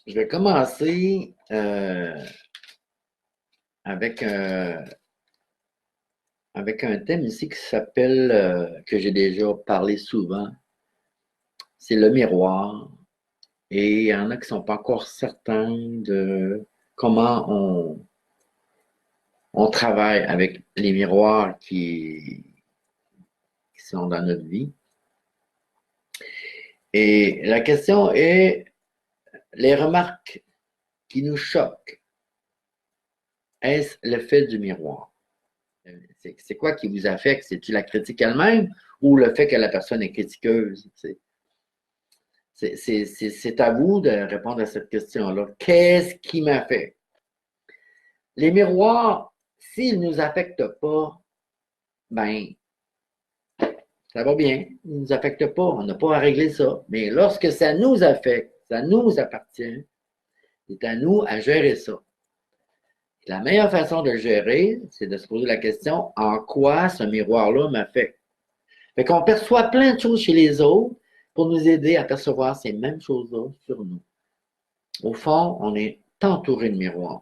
Je vais commencer avec, avec un thème ici qui s'appelle, que j'ai déjà parlé souvent, c'est le miroir. Et il y en a qui ne sont pas encore certains de comment on travaille avec les miroirs qui sont dans notre vie. Et la question est, les remarques qui nous choquent, est-ce l'effet du miroir? C'est quoi qui vous affecte? C'est-tu la critique elle-même ou le fait que la personne est critiqueuse? C'est à vous de répondre à cette question-là. Qu'est-ce qui m'affecte? Les miroirs, s'ils ne nous affectent pas, ben, ça va bien. Ils ne nous affectent pas. On n'a pas à régler ça. Mais lorsque ça nous affecte, ça nous appartient, c'est à nous à gérer ça. La meilleure façon de le gérer, c'est de se poser la question, en quoi ce miroir-là m'affecte? Fait qu'on perçoit plein de choses chez les autres pour nous aider à percevoir ces mêmes choses-là sur nous. Au fond, on est entouré de miroirs.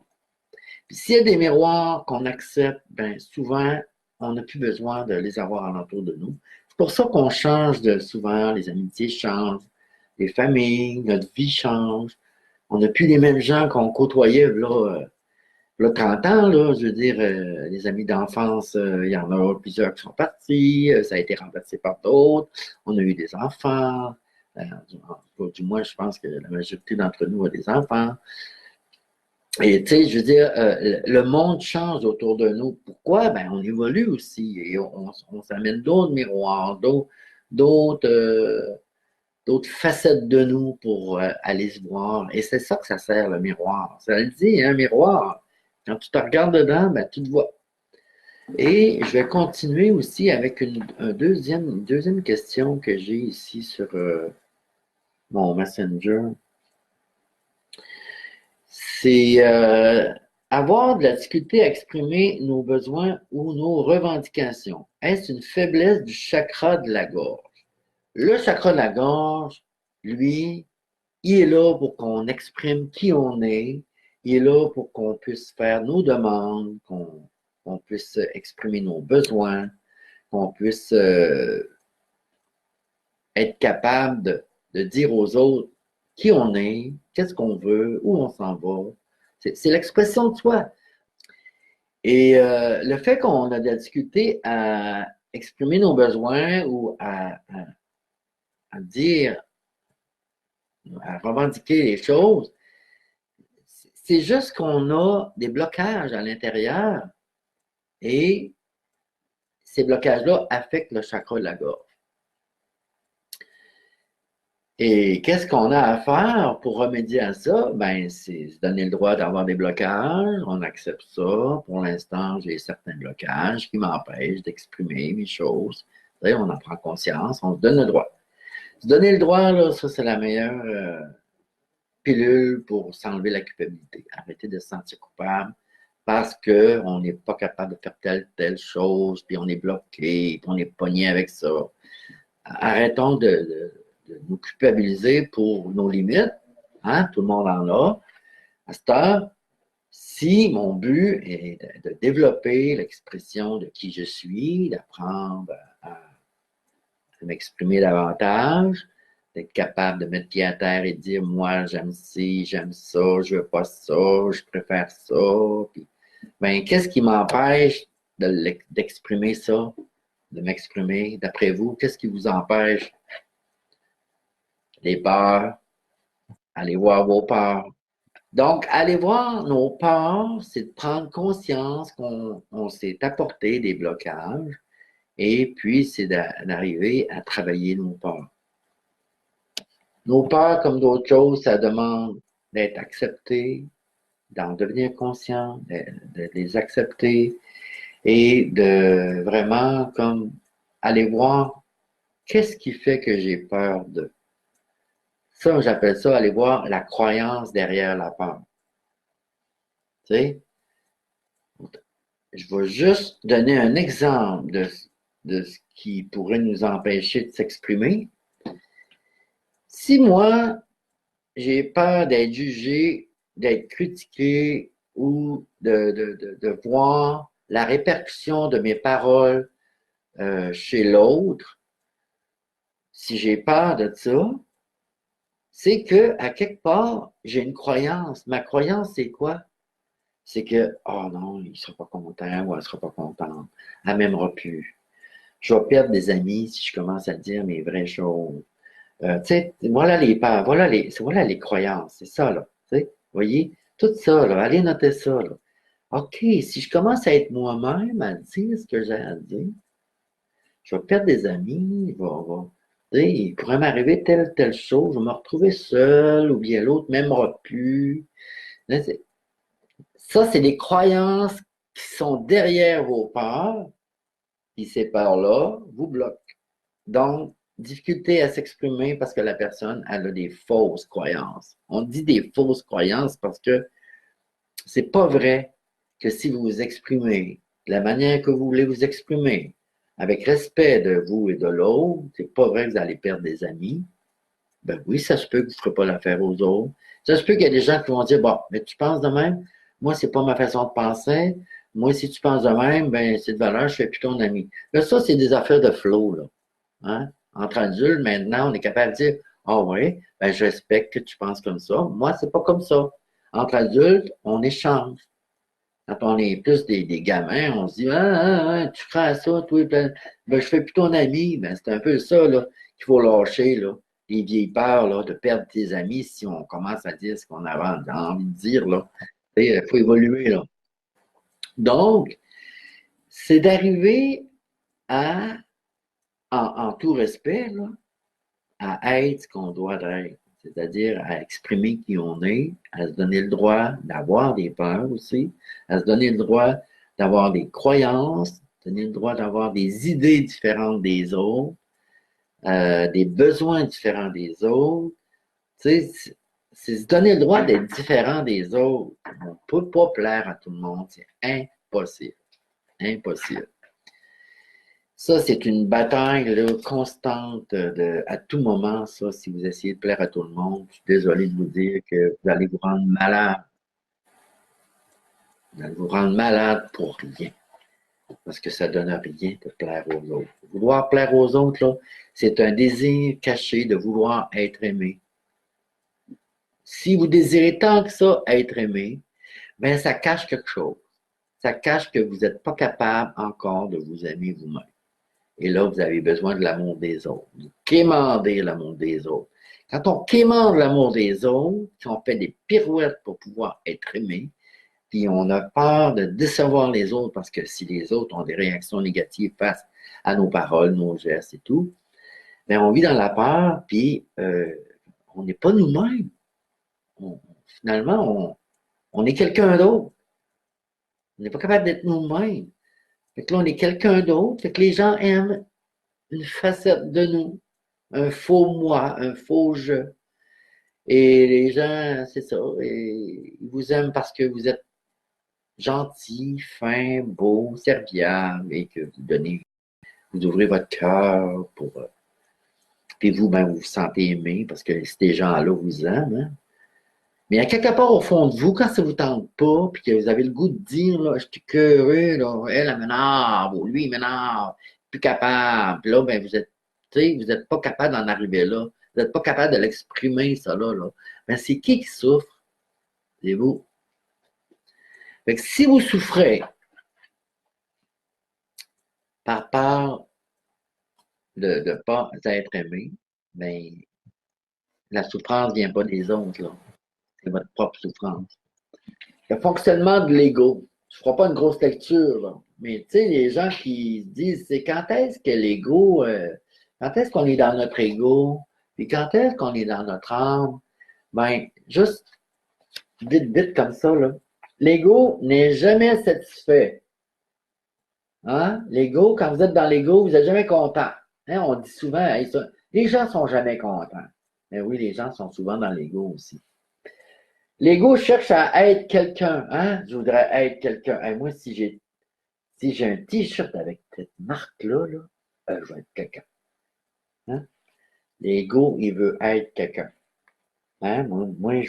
Puis s'il y a des miroirs qu'on accepte, ben souvent, on n'a plus besoin de les avoir alentour de nous. C'est pour ça qu'on change de souvent, les amitiés changent, les familles, notre vie change. On n'a plus les mêmes gens qu'on côtoyait là 30 ans, là, je veux dire, les amis d'enfance, il y en a plusieurs qui sont partis, ça a été remplacé par d'autres, on a eu des enfants, du moins, je pense que la majorité d'entre nous a des enfants. Et tu sais, je veux dire, le monde change autour de nous. Pourquoi? Ben, on évolue aussi et on s'amène d'autres miroirs, d'autres d'autres facettes de nous pour aller se voir. Et c'est ça que ça sert, le miroir. Ça le dit, un miroir. Quand tu te regardes dedans, ben, tu te vois. Et je vais continuer aussi avec une deuxième question que j'ai ici sur mon Messenger. C'est avoir de la difficulté à exprimer nos besoins ou nos revendications. Est-ce une faiblesse du chakra de la gorge? Le chakra de la gorge, lui, il est là pour qu'on exprime qui on est. Il est là pour qu'on puisse faire nos demandes, qu'on puisse exprimer nos besoins, qu'on puisse être capable de dire aux autres qui on est, qu'est-ce qu'on veut, où on s'en va. C'est l'expression de soi. Et le fait qu'on a de la difficulté à exprimer nos besoins ou à dire, à revendiquer les choses, c'est juste qu'on a des blocages à l'intérieur et ces blocages-là affectent le chakra de la gorge. Et qu'est-ce qu'on a à faire pour remédier à ça? Ben, c'est se donner le droit d'avoir des blocages. On accepte ça. Pour l'instant, j'ai certains blocages qui m'empêchent d'exprimer mes choses. On en prend conscience, on se donne le droit. Se donner le droit, là, ça, c'est la meilleure pilule pour s'enlever la culpabilité. Arrêter de se sentir coupable parce qu'on n'est pas capable de faire telle chose, puis on est bloqué, puis on est pogné avec ça. Arrêtons de nous culpabiliser pour nos limites. Hein? Tout le monde en a. À cette heure, si mon but est de développer l'expression de qui je suis, d'apprendre à m'exprimer davantage, d'être capable de mettre pied à terre et de dire moi j'aime ci, j'aime ça, je veux pas ça, je préfère ça. Puis, ben, qu'est-ce qui m'empêche d'exprimer ça, de m'exprimer? D'après vous, qu'est-ce qui vous empêche? Les peurs, allez voir vos peurs. Donc, aller voir nos peurs, c'est de prendre conscience qu'on s'est apporté des blocages et puis c'est d'arriver à travailler nos peurs. Nos peurs, comme d'autres choses, ça demande d'être accepté, d'en devenir conscient, de les accepter et de vraiment comme aller voir qu'est-ce qui fait que j'ai peur de. Ça, j'appelle ça aller voir la croyance derrière la peur. Tu sais, je vais juste donner un exemple de ce qui pourrait nous empêcher de s'exprimer. Si moi, j'ai peur d'être jugé, d'être critiqué ou de voir la répercussion de mes paroles chez l'autre, si j'ai peur de ça, c'est que, à quelque part, j'ai une croyance. Ma croyance, c'est quoi? C'est que, oh non, il ne sera pas content ou elle ne sera pas contente. Elle ne m'aimera plus. Je vais perdre des amis si je commence à dire mes vraies choses. Tu sais, voilà les peurs, voilà les croyances, c'est ça, là. Tu sais, voyez, tout ça, là, allez noter ça, là. OK, si je commence à être moi-même, à dire ce que j'ai à dire, je vais perdre des amis, tu sais, il pourrait m'arriver telle chose, je vais me retrouver seul, ou bien l'autre m'aimera plus. Là, ça, c'est des croyances qui sont derrière vos peurs, et ces peurs-là vous bloquent. Donc, difficulté à s'exprimer parce que la personne, elle a des fausses croyances. On dit des fausses croyances parce que c'est pas vrai que si vous vous exprimez de la manière que vous voulez vous exprimer, avec respect de vous et de l'autre, c'est pas vrai que vous allez perdre des amis. Ben oui, ça se peut que vous ne ferez pas l'affaire aux autres. Ça se peut qu'il y ait des gens qui vont dire, bon, mais tu penses de même? Moi, c'est pas ma façon de penser. Moi, si tu penses de même, ben, c'est de valeur, je fais plus ton ami. Là, ça, c'est des affaires de flow, là. Hein? Entre adultes, maintenant, on est capable de dire, ah oui, ben, je respecte que tu penses comme ça. Moi, c'est pas comme ça. Entre adultes, on échange. Quand on est plus des gamins, on se dit, tu crois à ça, toi, ben, je fais plus ton ami. Ben, c'est un peu ça, là, qu'il faut lâcher, là. Les vieilles peurs, là, de perdre tes amis si on commence à dire ce qu'on a envie de dire, là. Il faut évoluer, là. Donc, c'est d'arriver à, en tout respect, là, à être ce qu'on doit être, c'est-à-dire à exprimer qui on est, à se donner le droit d'avoir des peurs aussi, à se donner le droit d'avoir des croyances, donner le droit d'avoir des idées différentes des autres, des besoins différents des autres. Tu sais, c'est se donner le droit d'être différent des autres. On ne peut pas plaire à tout le monde, c'est impossible. Impossible. Ça, c'est une bataille là, constante à tout moment, ça, si vous essayez de plaire à tout le monde. Je suis désolé de vous dire que vous allez vous rendre malade. Vous allez vous rendre malade pour rien. Parce que ça ne donne rien de plaire aux autres. Vouloir plaire aux autres, là, c'est un désir caché de vouloir être aimé. Si vous désirez tant que ça être aimé, ben ça cache quelque chose. Ça cache que vous n'êtes pas capable encore de vous aimer vous-même. Et là, vous avez besoin de l'amour des autres. Vous quémandez l'amour des autres. Quand on quémande l'amour des autres, si on fait des pirouettes pour pouvoir être aimé, puis on a peur de décevoir les autres parce que si les autres ont des réactions négatives face à nos paroles, nos gestes et tout, bien, on vit dans la peur, puis on n'est pas nous-mêmes. Finalement, on est quelqu'un d'autre. On n'est pas capable d'être nous-mêmes. Fait que là, on est quelqu'un d'autre. Fait que les gens aiment une facette de nous, un faux moi, un faux je. Et les gens, c'est ça, et ils vous aiment parce que vous êtes gentil, fin, beau, serviable et que vous donnez, vous ouvrez votre cœur pour. Puis vous, ben, vous vous sentez aimé parce que ces gens-là vous aiment. Hein? Mais à quelque part au fond de vous, quand ça vous tente pas, puis que vous avez le goût de dire, là, je suis curieux, là, elle m'énerve, ou lui, il m'énerve, plus capable. Puis là, ben, vous êtes, tu sais, vous n'êtes pas capable d'en arriver là. Vous n'êtes pas capable de l'exprimer, ça, là. Ben, c'est qui souffre? C'est vous. Fait que si vous souffrez par peur de ne pas être aimé, ben, la souffrance ne vient pas des autres, là. C'est votre propre souffrance. Le fonctionnement de l'ego. Je ne ferai pas une grosse lecture, là. Mais tu sais, les gens qui se disent, c'est quand est-ce que l'ego, quand est-ce qu'on est dans notre ego, puis quand est-ce qu'on est dans notre âme, ben, juste vite comme ça, là. L'ego n'est jamais satisfait. Hein? L'ego, quand vous êtes dans l'ego, vous n'êtes jamais content. Hein? On dit souvent, hey, ça, les gens ne sont jamais contents. Mais oui, les gens sont souvent dans l'ego aussi. L'ego cherche à être quelqu'un. Hein? Je voudrais être quelqu'un. Hey, moi, si j'ai un t-shirt avec cette marque-là, là, je vais être quelqu'un. Hein? L'ego, il veut être quelqu'un. Hein? Moi,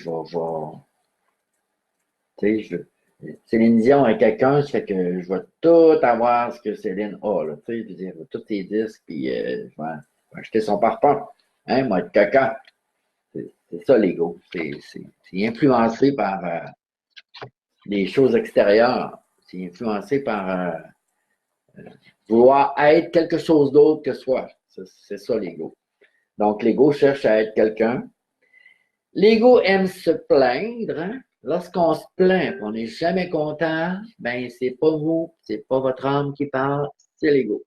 tu sais, Céline Dion est quelqu'un, ça fait que je vais tout avoir ce que Céline a, là, tu sais, je veux dire, tous ses disques, puis je vais acheter son parfum. Hein? Moi, être quelqu'un. C'est ça, l'ego. C'est influencé par des choses extérieures. C'est influencé par vouloir être quelque chose d'autre que soi. C'est ça, l'ego. Donc, l'ego cherche à être quelqu'un. L'ego aime se plaindre. Hein? Lorsqu'on se plaint, on n'est jamais content, ben c'est pas vous, c'est pas votre âme qui parle, c'est l'ego.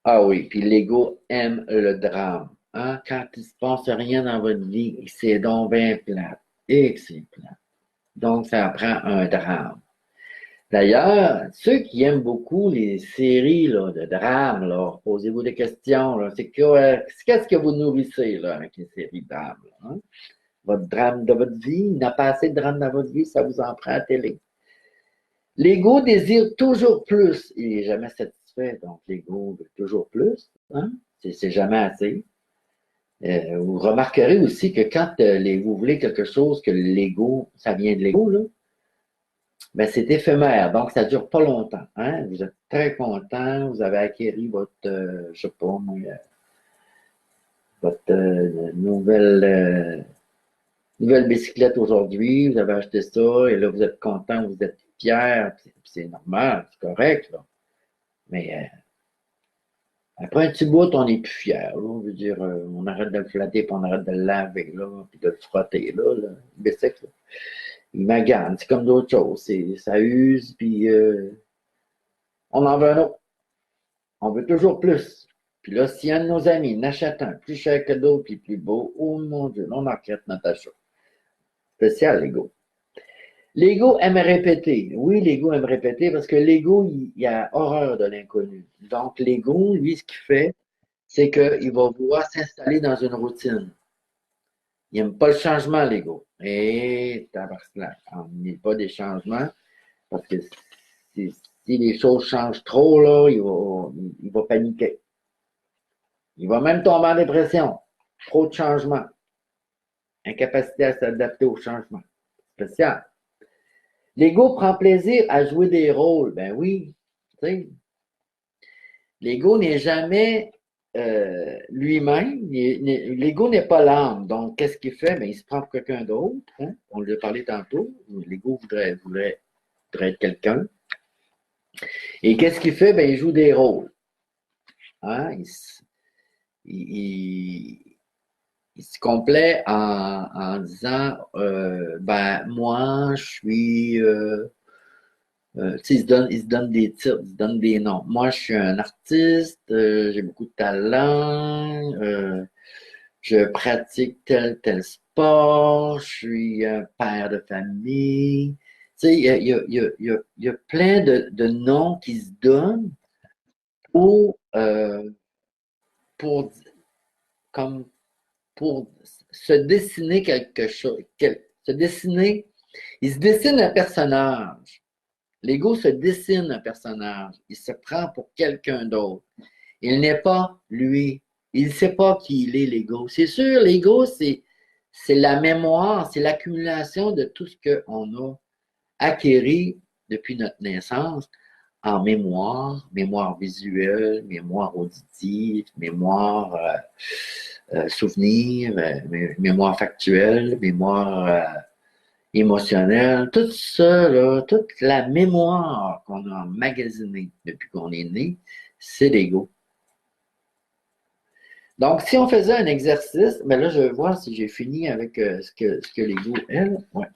Ah oui, puis l'ego aime le drame. Hein? Quand il se passe rien dans votre vie, c'est donc bien plate. Et que c'est plate. Donc, ça prend un drame. D'ailleurs, ceux qui aiment beaucoup les séries là, de drames, là, posez-vous des questions. Là, qu'est-ce que vous nourrissez là, avec les séries de drames? Là, hein? Votre drame de votre vie, il n'a pas assez de drame dans votre vie, ça vous en prend à la télé. L'ego désire toujours plus. Il n'est jamais satisfait, donc l'ego veut toujours plus. Hein? C'est jamais assez. Vous remarquerez aussi que quand vous voulez quelque chose, que l'ego, ça vient de l'ego, là, ben, c'est éphémère, donc ça ne dure pas longtemps. Hein? Vous êtes très content, vous avez acquis votre, je sais pas, votre nouvelle bicyclette aujourd'hui, vous avez acheté ça, et là, vous êtes content, vous êtes fier, c'est normal, c'est correct, là. Mais après un petit bout, on n'est plus fier. Là. On veut dire, on arrête de le flatter, puis on arrête de le laver, là, puis de le frotter, là, le bicycle. Là. Il magane, c'est comme d'autres choses. Ça use, puis on en veut un autre. On veut toujours plus. Puis là, si un de nos amis n'achète un plus cher que d'autres, puis plus beau, oh mon Dieu, on arrête notre achat. Spécial, l'ego. L'ego aime répéter. Oui, l'ego aime répéter parce que l'ego, il a horreur de l'inconnu. Donc, l'ego, lui, ce qu'il fait, c'est qu'il va vouloir s'installer dans une routine. Il n'aime pas le changement, l'ego. Et tabarnak, on n'est pas des changements parce que si les choses changent trop, là, il va paniquer. Il va même tomber en dépression. Trop de changements. Incapacité à s'adapter au changement. Spécial. L'ego prend plaisir à jouer des rôles. Ben oui. Tu sais, l'ego n'est jamais lui-même. L'ego n'est pas l'âme. Donc, qu'est-ce qu'il fait? Ben, il se prend pour quelqu'un d'autre. Hein? On lui a parlé tantôt. L'ego voudrait être quelqu'un. Et qu'est-ce qu'il fait? Ben, il joue des rôles. Hein? Il, il se complaît en disant ben moi je suis tu sais, il se donne des titres, il se donne des noms. Moi, je suis un artiste, j'ai beaucoup de talent, je pratique tel sport, je suis un père de famille. Tu sais, il y a plein de noms qui se donnent pour, pour, comme pour se dessiner quelque chose, se dessiner, il se dessine un personnage. L'ego se dessine un personnage. Il se prend pour quelqu'un d'autre. Il n'est pas lui. Il ne sait pas qui il est, l'ego. C'est sûr, l'ego, c'est la mémoire, c'est l'accumulation de tout ce qu'on a acquéri depuis notre naissance en mémoire, mémoire visuelle, mémoire auditive, mémoire souvenir, mémoire factuelle, mémoire émotionnelle, tout ça, là, toute la mémoire qu'on a emmagasinée depuis qu'on est né, c'est l'ego. Donc, si on faisait un exercice, ben là, je vais voir si j'ai fini avec ce que l'ego est. Ouais,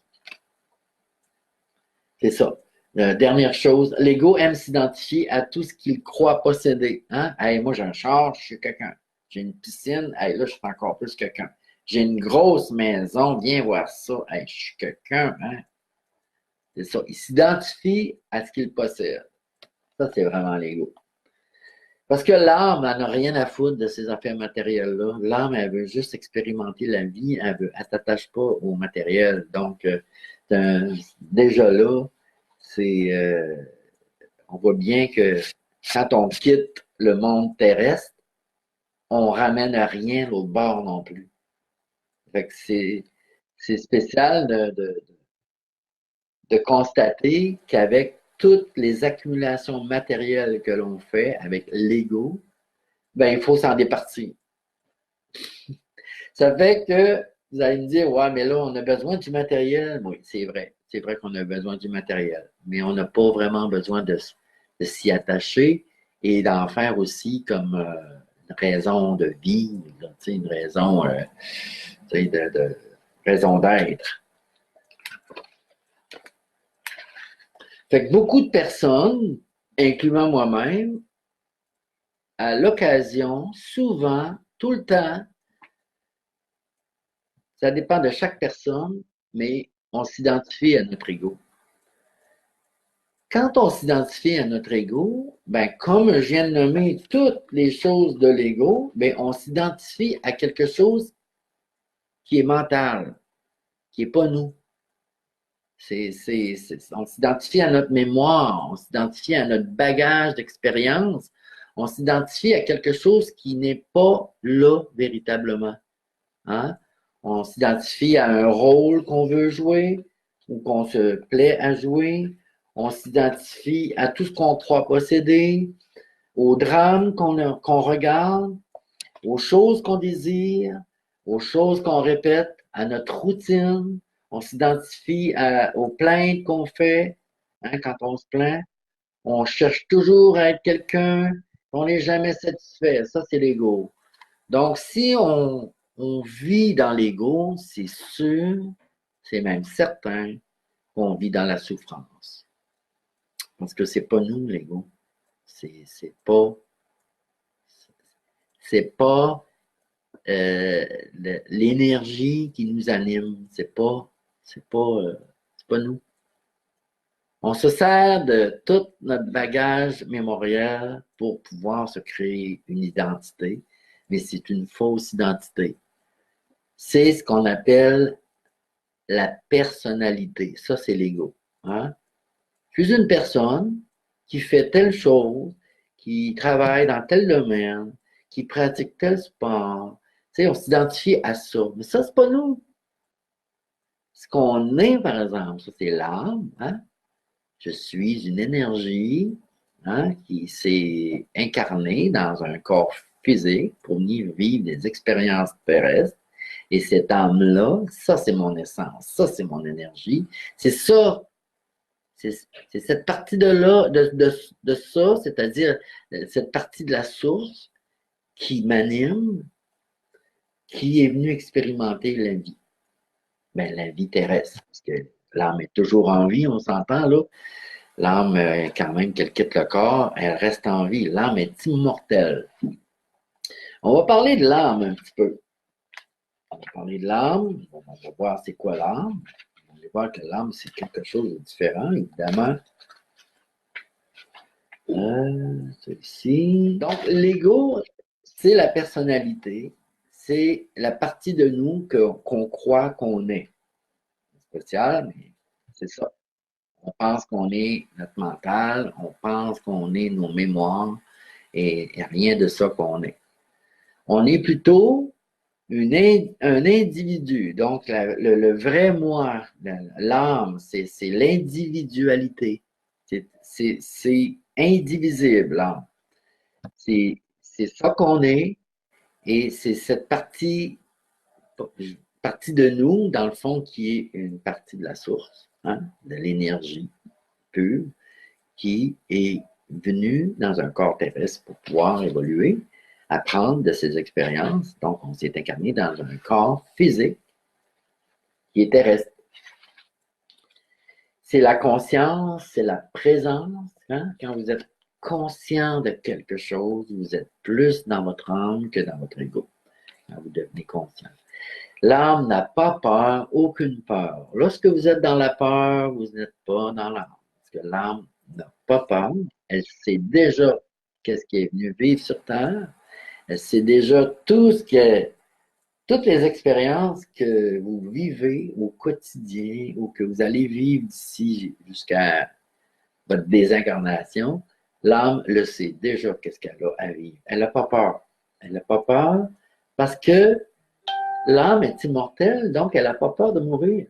c'est ça. Dernière chose, l'ego aime s'identifier à tout ce qu'il croit posséder. Hein? Hey, moi, j'ai un char, je suis quelqu'un. J'ai une piscine, hey, là, je suis encore plus quelqu'un. J'ai une grosse maison, viens voir ça. Hey, je suis quelqu'un. Hein? C'est ça. Il s'identifie à ce qu'il possède. Ça, c'est vraiment l'ego. Parce que l'âme, elle n'a rien à foutre de ces affaires matérielles-là. L'âme, elle veut juste expérimenter la vie. Elle ne s'attache pas au matériel. Donc, déjà là, c'est, on voit bien que quand on quitte le monde terrestre, on ramène à rien l'autre bord non plus. Fait que c'est spécial de constater qu'avec toutes les accumulations matérielles que l'on fait avec l'ego, ben, il faut s'en départir. Ça fait que vous allez me dire, ouais, mais là, on a besoin du matériel. Oui, c'est vrai. C'est vrai qu'on a besoin du matériel. Mais on n'a pas vraiment besoin de s'y attacher et d'en faire aussi comme une raison de vivre, une raison, raison d'être. Fait que beaucoup de personnes, incluant moi-même, à l'occasion, souvent, tout le temps, ça dépend de chaque personne, mais on s'identifie à notre ego. Quand on s'identifie à notre ego, ben, comme je viens de nommer toutes les choses de l'ego, ben, on s'identifie à quelque chose qui est mental, qui n'est pas nous. On s'identifie à notre mémoire, on s'identifie à notre bagage d'expérience, on s'identifie à quelque chose qui n'est pas là véritablement. Hein? On s'identifie à un rôle qu'on veut jouer ou qu'on se plaît à jouer. On s'identifie à tout ce qu'on croit posséder, aux drames qu'on regarde, aux choses qu'on désire, aux choses qu'on répète, à notre routine. On s'identifie aux plaintes qu'on fait, hein, quand on se plaint. On cherche toujours à être quelqu'un. On n'est jamais satisfait. Ça, c'est l'ego. Donc, si on vit dans l'ego, c'est sûr, c'est même certain qu'on vit dans la souffrance. Parce que c'est pas nous, l'ego. C'est pas, c'est pas l'énergie qui nous anime. C'est pas nous. On se sert de tout notre bagage mémoriel pour pouvoir se créer une identité, mais c'est une fausse identité. C'est ce qu'on appelle la personnalité. Ça, c'est l'ego. Hein? Je suis une personne qui fait telle chose, qui travaille dans tel domaine, qui pratique tel sport. Tu sais, on s'identifie à ça. Mais ça, c'est pas nous. Ce qu'on est, par exemple, ça, c'est l'âme. Hein? Je suis une énergie, hein, qui s'est incarnée dans un corps physique pour venir vivre des expériences terrestres. Et cette âme-là, ça, c'est mon essence, ça, c'est mon énergie. C'est ça, c'est cette partie de là, de ça, c'est-à-dire cette partie de la source qui m'anime, qui est venue expérimenter la vie. Ben, la vie terrestre, parce que l'âme est toujours en vie, on s'entend là. L'âme, quand même qu'elle quitte le corps, elle reste en vie. L'âme est immortelle. On va parler de l'âme un petit peu. On va parler de l'âme. On va voir c'est quoi l'âme. On va voir que l'âme, c'est quelque chose de différent, évidemment. Celui-ci. Donc, l'ego, c'est la personnalité. C'est la partie de nous qu'on croit qu'on est. C'est spécial, mais c'est ça. On pense qu'on est notre mental, on pense qu'on est nos mémoires, et rien de ça qu'on est. On est plutôt un individu. Donc, le vrai moi, l'âme, c'est l'individualité. C'est indivisible, l'âme. C'est ça qu'on est, et c'est cette partie de nous, dans le fond, qui est une partie de la source, hein, de l'énergie pure, qui est venue dans un corps terrestre pour pouvoir évoluer, apprendre de ses expériences. Donc, on s'est incarné dans un corps physique qui est terrestre. C'est la conscience, c'est la présence. Hein? Quand vous êtes conscient de quelque chose, vous êtes plus dans votre âme que dans votre ego. Quand vous devenez conscient. L'âme n'a pas peur, aucune peur. Lorsque vous êtes dans la peur, vous n'êtes pas dans l'âme. Parce que l'âme n'a pas peur. Elle sait déjà qu'est-ce qui est venu vivre sur Terre. Elle sait déjà toutes les expériences que vous vivez au quotidien ou que vous allez vivre d'ici jusqu'à votre désincarnation. L'âme le sait déjà qu'est-ce qu'elle a à vivre. Elle n'a pas peur. Elle n'a pas peur parce que l'âme est immortelle, donc elle n'a pas peur de mourir.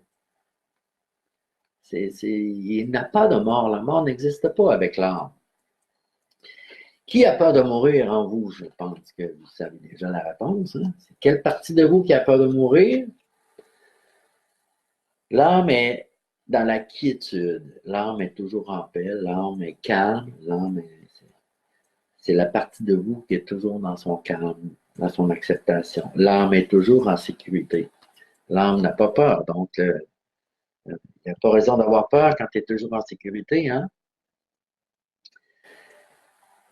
Il n'a pas de mort. La mort n'existe pas avec l'âme. Qui a peur de mourir en vous? Je pense que vous savez déjà la réponse. Hein? C'est quelle partie de vous qui a peur de mourir? L'âme est dans la quiétude. L'âme est toujours en paix. L'âme est calme. C'est la partie de vous qui est toujours dans son calme, dans son acceptation. L'âme est toujours en sécurité. L'âme n'a pas peur. Donc, il n'y a pas raison d'avoir peur quand tu es toujours en sécurité. Hein?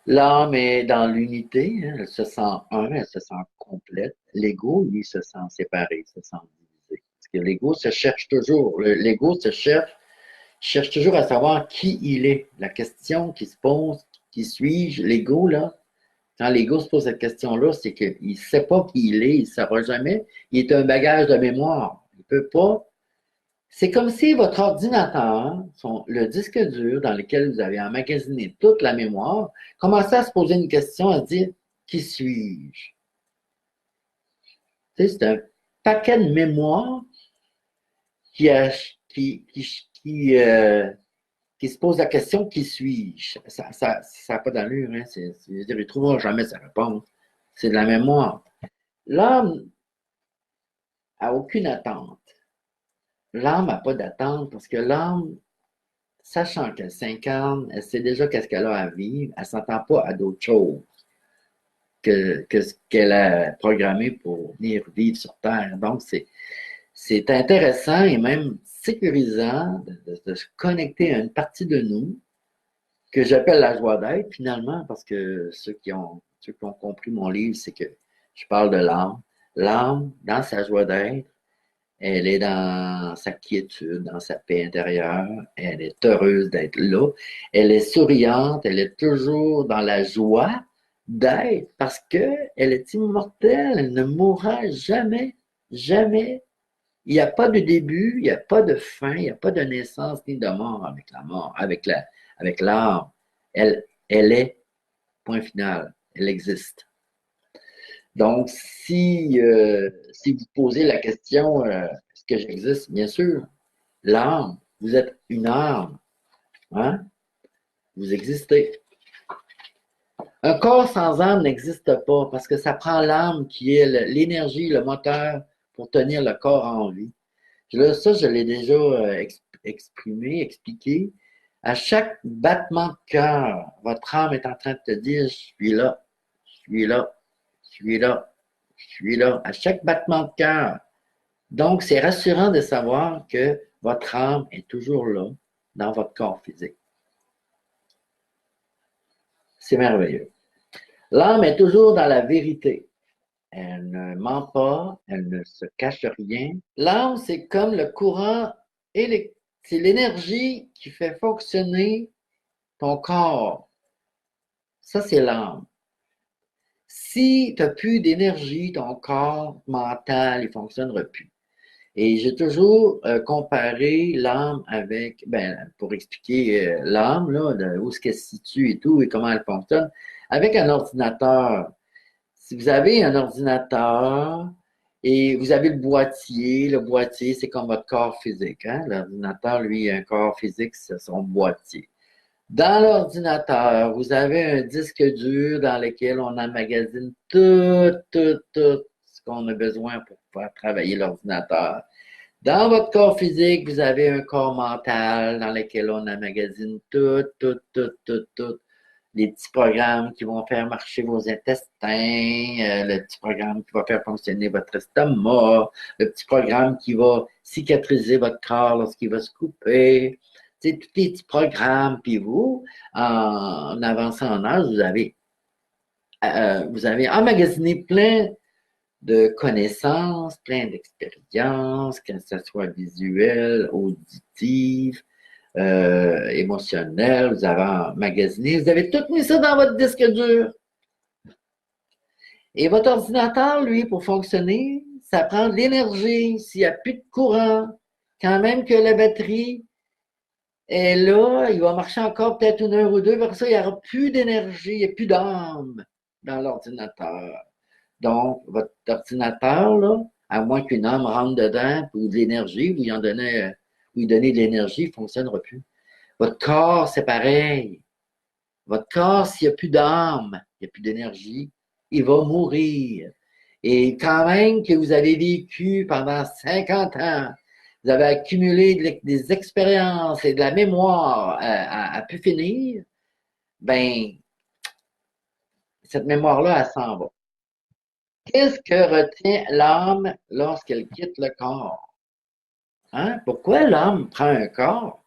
L'âme est dans l'unité, hein, elle se sent un, elle se sent complète. L'ego, lui, se sent séparé, se sent divisé. Parce que l'ego se cherche toujours. L'ego cherche toujours à savoir qui il est. La question qui se pose, qui suis-je? L'ego, là, quand l'ego se pose cette question-là, c'est qu'il ne sait pas qui il est, il ne saura jamais. Il est un bagage de mémoire. Il ne peut pas. C'est comme si votre ordinateur, le disque dur dans lequel vous avez emmagasiné toute la mémoire, commençait à se poser une question, à se dire, qui suis-je? Tu sais, c'est un paquet de mémoire qui, a- qui se pose la question, qui suis-je? Ça n'a pas d'allure, hein? Il ne trouvera jamais sa réponse. C'est de la mémoire. L'âme n'a aucune attente. L'âme n'a pas d'attente parce que l'âme, sachant qu'elle s'incarne, elle sait déjà qu'est-ce qu'elle a à vivre, elle ne s'entend pas à d'autres choses que ce qu'elle a programmé pour venir vivre sur Terre. Donc, c'est intéressant et même sécurisant de se connecter à une partie de nous que j'appelle la joie d'être, finalement, parce que ceux qui ont compris mon livre, c'est que je parle de l'âme. L'âme, dans sa joie d'être, elle est dans sa quiétude, dans sa paix intérieure. Elle est heureuse d'être là. Elle est souriante. Elle est toujours dans la joie d'être parce qu'elle est immortelle. Elle ne mourra jamais. Jamais. Il n'y a pas de début, il n'y a pas de fin, il n'y a pas de naissance ni de mort avec la mort, avec l'âme. Elle est, point final. Elle existe. Donc, si vous posez la question, est-ce que j'existe? Bien sûr, l'âme, vous êtes une âme, hein? Vous existez. Un corps sans âme n'existe pas parce que ça prend l'âme qui est l'énergie, le moteur pour tenir le corps en vie. Là, ça, je l'ai déjà exprimé, expliqué. À chaque battement de cœur, votre âme est en train de te dire, je suis là, je suis là, je suis là, je suis là. À chaque battement de cœur. Donc, c'est rassurant de savoir que votre âme est toujours là dans votre corps physique. C'est merveilleux. L'âme est toujours dans la vérité. Elle ne ment pas, elle ne se cache rien. L'âme, c'est comme le courant électrique. C'est l'énergie qui fait fonctionner ton corps. Ça, c'est l'âme. Si tu n'as plus d'énergie, ton corps mental, il ne fonctionnera plus. Et j'ai toujours comparé l'âme avec, pour expliquer l'âme, là, où est-ce qu'elle se situe et tout, et comment elle fonctionne, avec un ordinateur. Si vous avez un ordinateur et vous avez le boîtier, c'est comme votre corps physique. Hein? L'ordinateur, lui, a un corps physique, c'est son boîtier. Dans l'ordinateur, vous avez un disque dur dans lequel on emmagasine tout ce qu'on a besoin pour pouvoir travailler l'ordinateur. Dans votre corps physique, vous avez un corps mental dans lequel on emmagasine tout les petits programmes qui vont faire marcher vos intestins, le petit programme qui va faire fonctionner votre estomac, le petit programme qui va cicatriser votre corps lorsqu'il va se couper. C'est tous les petits programmes, puis vous, en avançant en âge, vous avez emmagasiné plein de connaissances, plein d'expériences, que ce soit visuel, auditive, émotionnel, vous avez emmagasiné, vous avez tout mis ça dans votre disque dur. Et votre ordinateur, lui, pour fonctionner, ça prend de l'énergie. S'il n'y a plus de courant, quand même que la batterie est là, il va marcher encore peut-être une heure ou deux, parce ça, il n'y aura plus d'énergie, il n'y a plus d'âme dans l'ordinateur. Donc, votre ordinateur, là, à moins qu'une âme rentre dedans, ou de l'énergie, vous lui donnez de l'énergie, il ne fonctionnera plus. Votre corps, c'est pareil. Votre corps, s'il n'y a plus d'âme, il n'y a plus d'énergie, il va mourir. Et quand même que vous avez vécu pendant 50 ans, vous avez accumulé des expériences et de la mémoire à pu finir, ben, cette mémoire-là, elle s'en va. Qu'est-ce que retient l'âme lorsqu'elle quitte le corps? Hein? Pourquoi l'âme prend un corps?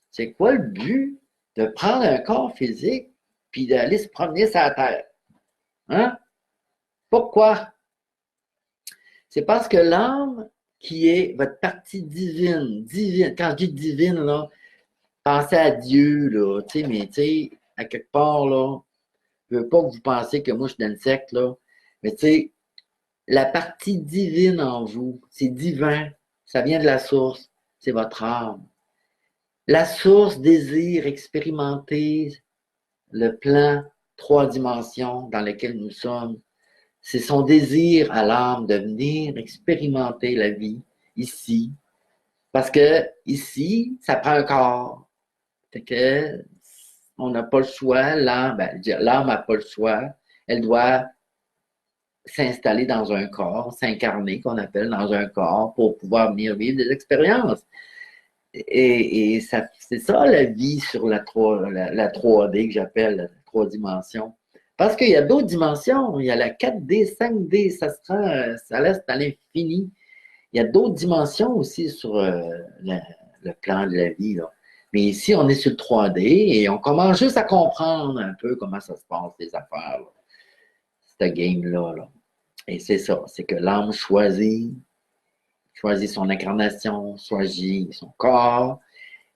C'est quoi le but de prendre un corps physique puis d'aller se promener sur la terre? Hein? Pourquoi? C'est parce que l'âme, qui est votre partie divine, quand je dis divine, là, pensez à Dieu, là, tu sais, mais tu sais, à quelque part, là, je veux pas que vous pensiez que moi, je suis d'insecte, là, mais tu sais, la partie divine en vous, c'est divin, ça vient de la source, c'est votre âme. La source désire expérimenter le plan 3 dimensions dans lequel nous sommes. C'est son désir à l'âme de venir expérimenter la vie ici. Parce que ici, ça prend un corps. Fait que on n'a pas le choix. L'âme, l'âme n'a pas le choix. Elle doit s'installer dans un corps, s'incarner, qu'on appelle dans un corps, pour pouvoir venir vivre des expériences. Et ça, c'est ça la vie sur la 3D que j'appelle la 3 dimensions. Parce qu'il y a d'autres dimensions. Il y a la 4D, 5D, ça laisse à l'infini. Il y a d'autres dimensions aussi sur le plan de la vie, là. Mais ici, on est sur le 3D et on commence juste à comprendre un peu comment ça se passe, les affaires, là. Cette game-là, là. Et c'est ça, c'est que l'âme choisit son incarnation, choisit son corps,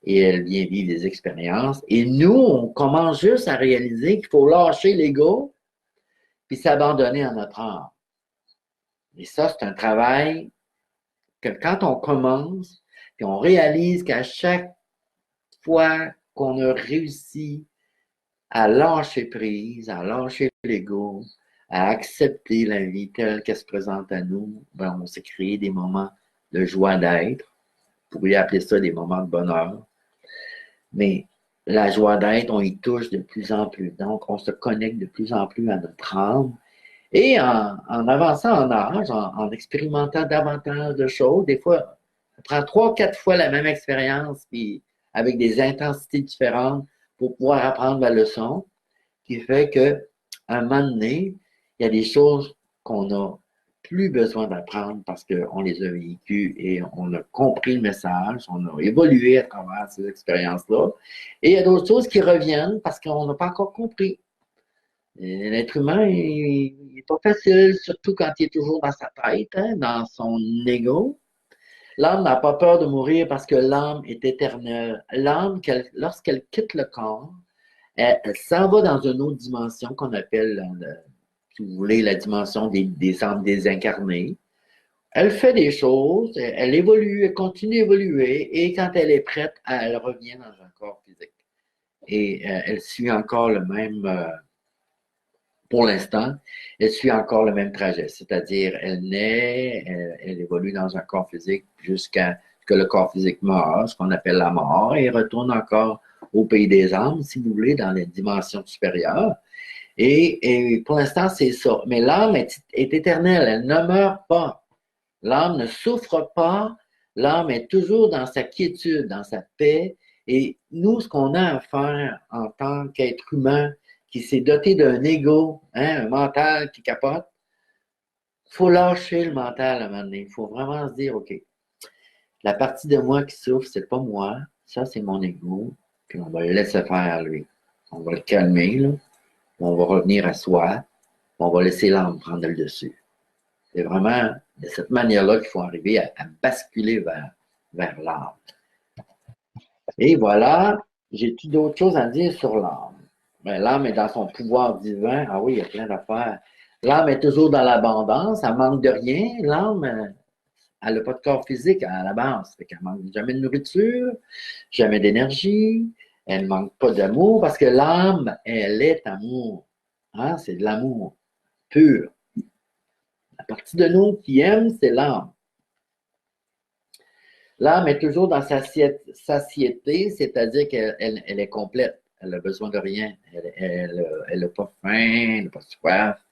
et elle vient vivre des expériences. Et nous, on commence juste à réaliser qu'il faut lâcher l'ego puis s'abandonner à notre âme. Et ça, c'est un travail que quand on commence, puis on réalise qu'à chaque fois qu'on a réussi à lâcher prise, à lâcher l'ego, à accepter la vie telle qu'elle se présente à nous, ben, on s'est créé des moments de joie d'être. Vous pourriez appeler ça des moments de bonheur. Mais la joie d'être, on y touche de plus en plus. Donc, on se connecte de plus en plus à notre âme. Et en avançant en âge, en expérimentant davantage de choses, des fois, on prend 3, 4 fois la même expérience, puis avec des intensités différentes pour pouvoir apprendre la leçon, qui fait qu'à un moment donné, il y a des choses qu'on n'a plus besoin d'apprendre parce qu'on les a vécues et on a compris le message, on a évolué à travers ces expériences-là. Et il y a d'autres choses qui reviennent parce qu'on n'a pas encore compris. L'être humain, il n'est pas facile, surtout quand il est toujours dans sa tête, hein, dans son ego. L'âme n'a pas peur de mourir parce que l'âme est éternelle. L'âme, lorsqu'elle quitte le corps, elle s'en va dans une autre dimension qu'on appelle, si vous voulez, la dimension des âmes désincarnées. Elle fait des choses, elle évolue, elle continue d'évoluer, et quand elle est prête, elle revient dans un corps physique. Et elle suit encore le même, pour l'instant, elle suit encore le même trajet, c'est-à-dire elle naît, elle évolue dans un corps physique jusqu'à ce que le corps physique meure, ce qu'on appelle la mort, et retourne encore au pays des âmes, si vous voulez, dans les dimensions supérieures. Et pour l'instant, c'est ça. Mais l'âme est éternelle, elle ne meurt pas. L'âme ne souffre pas, l'âme est toujours dans sa quiétude, dans sa paix. Et nous, ce qu'on a à faire en tant qu'être humain qui s'est doté d'un ego, hein, un mental qui capote, il faut lâcher le mental à un moment donné. Il faut vraiment se dire, OK, la partie de moi qui souffre, c'est pas moi, ça c'est mon ego, puis on va le laisser faire lui. On va le calmer, là. On va revenir à soi, on va laisser l'âme prendre le dessus. C'est vraiment de cette manière-là qu'il faut arriver à basculer vers l'âme. Et voilà, j'ai-tu d'autres choses à dire sur l'âme? Ben, l'âme est dans son pouvoir divin. Ah oui, il y a plein d'affaires. L'âme est toujours dans l'abondance, elle manque de rien. L'âme, elle n'a pas de corps physique à la base. Fait qu'elle manque jamais de nourriture, jamais d'énergie, elle ne manque pas d'amour parce que l'âme, elle est amour. Hein? C'est de l'amour pur. La partie de nous qui aime, c'est l'âme. L'âme est toujours dans sa satiété, c'est-à-dire qu'elle est complète. Elle n'a besoin de rien. Elle n'a pas faim, elle n'a pas soif.